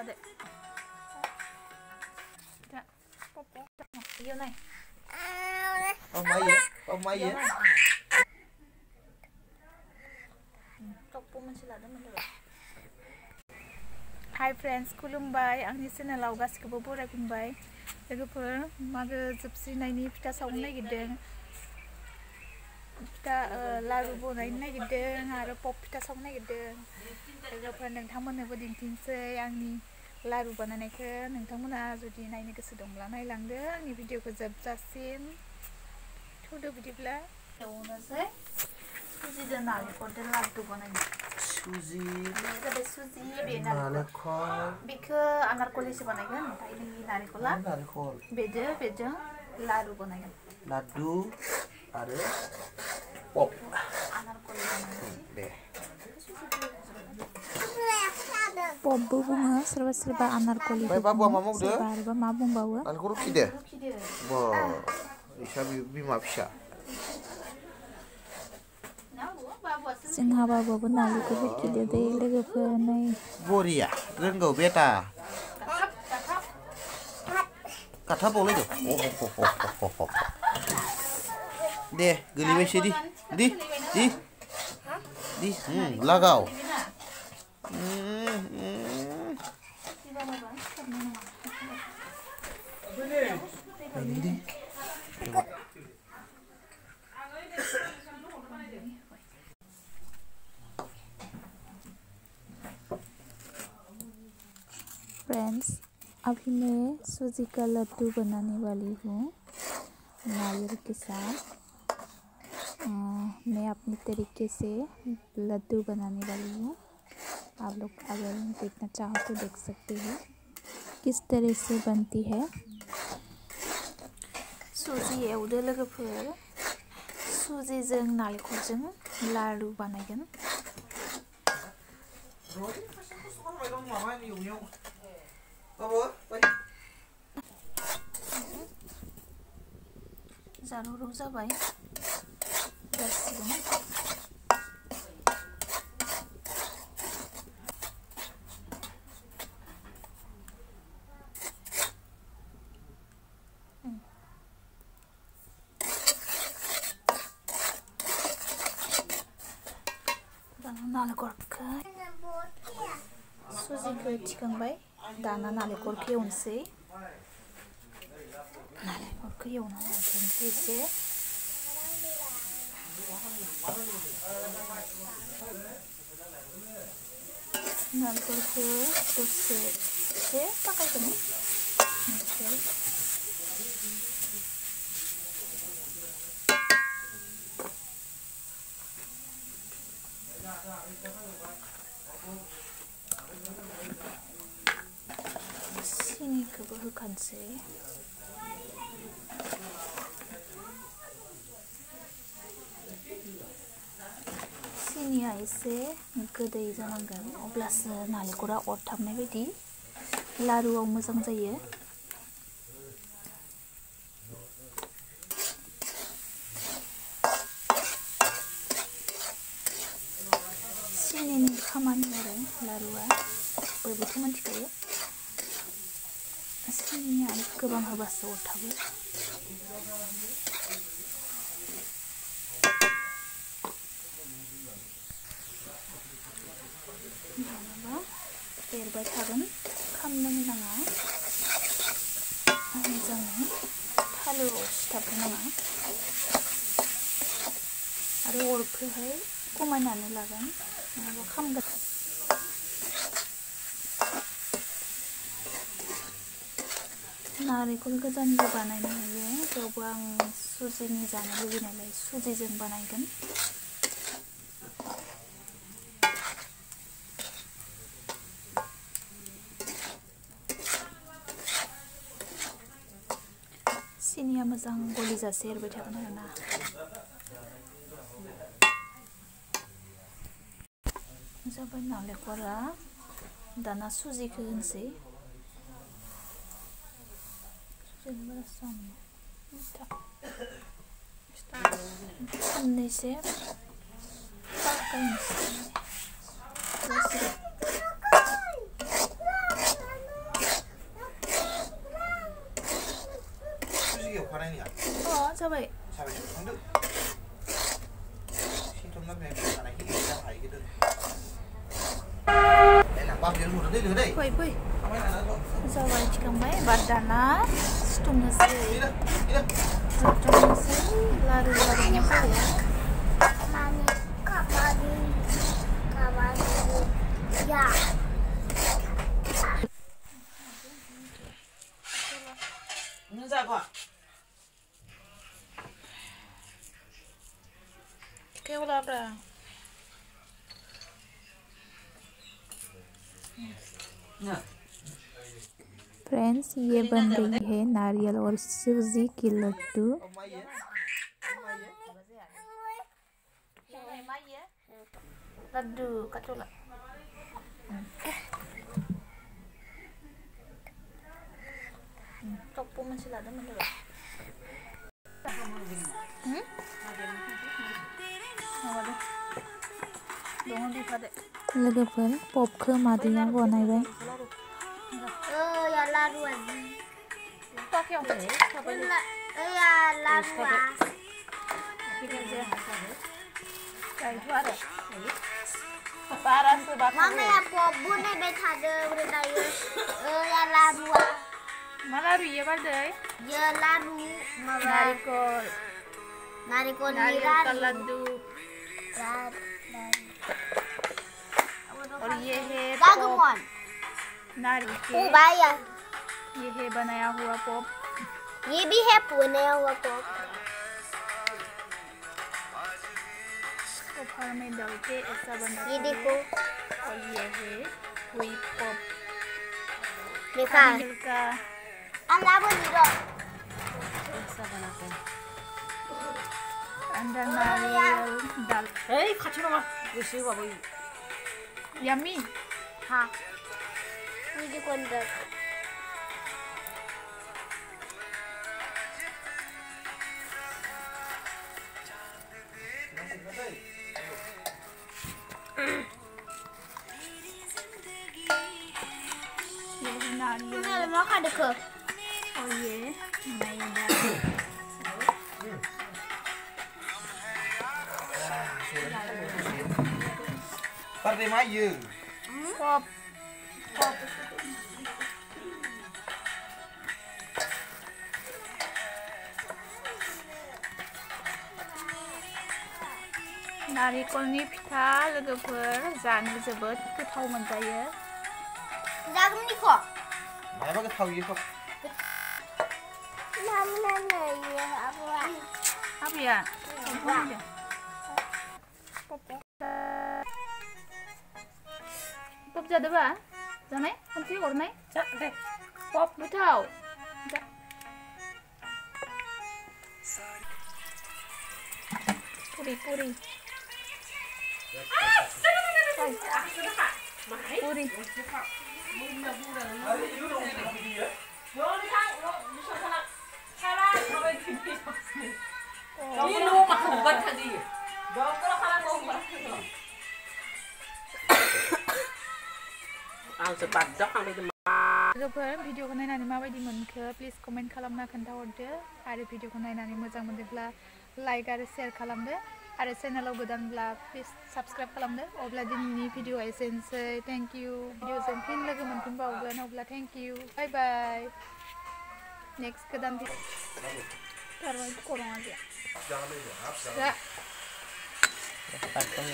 Ada. Ya. Popo. Iyo này. Ông Mai ya? Popo masih ada mana? Hi friends, खुलुमबाय आंनि चेनेलाव गासिखौबो बरायबाय लोगोफोर मागो जोबस्रिनायनि फिथा सावनो नागिरदों फिथा लारु बनायनो नागिरदों आरो पप फिथा सावनो नागिरदों लोगोफोर नोंथांमोननोबो दिन्थिनोसै आंनि लारु बानायनायखौ नोंथांमोना जुदि नायनो गोसो दंब्ला नायलांदो आंनि भिडिअखौ जोबजासिम थुदो बिदिब्ला एवनोसै सुजिजों नालेंखरजों लाडु बानायनो Suzy, Suzy, बेखौ आनारकलिसो बानायगोन ओमफ्राय नोंनि नारेंखला बेजों लारु बानायगोन लाडु आरो पप आनारकलि बानायनोसै पपबो बुङो सोरबा सोरबा आनारकलि सोरबा आरोबा मा बुंबावो नालेंखर खिदे बा इसा बिमा फिसा जोंहा बाबाबो नालेंखर खिदे दे लोगोफोर नै बरिया रोंगौ बेटा कथा बोले दो दे गोलैबायसै दि लगाओ फ्रेंड्स अभी मैं सूजी का लड्डू बनाने वाली हूँ नारियल के साथ मैं अपने तरीके से लड्डू बनाने वाली हूँ आप लोग अगर देखना चाहो तो देख सकते हो किस तरह से बनती है सूजी एवदो लोगोफोर सूजीजों नालेंखरजों लाडु बानायगोन जारौ जाबाय जासिगोन नालेंखरखौ सुजिखौ थिखांबाय दाना नालेंखरखौ एवनोसै नालेंखरखौ एवनानै लाग्रोनोसै एसे नालेंखरखौ दसे एसे पाकायगोन ओमफ्राय सिनिखौबो होखानोसै सिनिया एसे गोदै जानांगोन अब्लासो नालेंखरा अरथाबनाय बायदि लारुआव मोजां जायो सिनिनि खामानि आरो लारुआ बयबोथ' मिथिखायो सिनिया गोबां होबासो अरथाबो एरबाय थागोन खामनो नाङा मोजाङै थालोआव सिथाबनो नाङा आरो अरखौहाय खमायनानै लागोन नङाबा खामगोन नारेंखल गोजानिबो बानायनो हायो थेवबो आं सुजिनि जानो लुबैनायलाय सुजिजों बानायगोन सिनिया मोजां गलिजासे एरबाय थागोन आरोना जाबाय नालेंखरा दाना सुजिखौ होनोसै साननैसो पाकायनोसै बानायनाया जाबाय जाबाय थांदो सिथमना बे बानायखि जा हायो दोन ए लांबा बेयाव नुदो दै फै थाबाय लाना जाबाय थिखांबाय बार दाना सिथमनोसै लारु बानायनायाव फैयो Ya. Nza kwa. Kayak apa? Friends ये बन गई है नारियल और सूजी की Laddu. Laddu कचौला topo masih ada mana loh? लोगोफोर पपखौ मादैया बनायबाय Ya laru aja. pakai apa ya? Ya laru aja. Parah sebab Mama ya pop bune betha de udah tayo. Ya laru aja. mana ruye badai? Ya laru. Narikol. Narikol नारियल लड्डू और ये है Dagumon. नारियल Ubaya. ये है बनाया हुआ pop ये भी है पुणे हुआ पॉप पॉप में डाल के ऐसा बनाते ये देखो और ये है हुई पॉप देखा नारियल का अल्लाह बोलियो ऐसा बनाते हैं अंदर नारियल डाल ए खाची ना वैसे बाबू यम्मी हाँ ये देखो अंदर ये है नारियल Ini mau kan dek. और ये मैदा Partai maju. पॉप पॉप नारिखलनि फिथा लोगोफोर जानो जोबोद गोथाव मोनजायो Jagung ni kok. Mana bagus tahu ya kok. Mana ya apa? apa ya? पॉप जादोबा जानाय खनसे हरनाय जा दे पॉप गोथाव Puri Puri Puri ini lu makan bukan tadi dokter kalau mau ang sepat dak ang itu लोगोफोर भिडिअखौ नायनानै माबायदि मोनखो प्लिज कमेन्ट खालामना खोन्थाहरदो आरो भिडिअखौ नायनानै मोजां मोनदोंब्ला लाइक आरो शेयार खालामदो आरो चेनेलाव गोदानब्ला प्लिज साबस्क्राइब खालामदो अब्ला दिनैनि भिडिअआ एसेनोसै थेंक इउ भिडिअजों फिन लोगो मोनफिनबावगोन अब्ला thank you bye bye next गोदान भिडिअ खरङा गैया tak tahu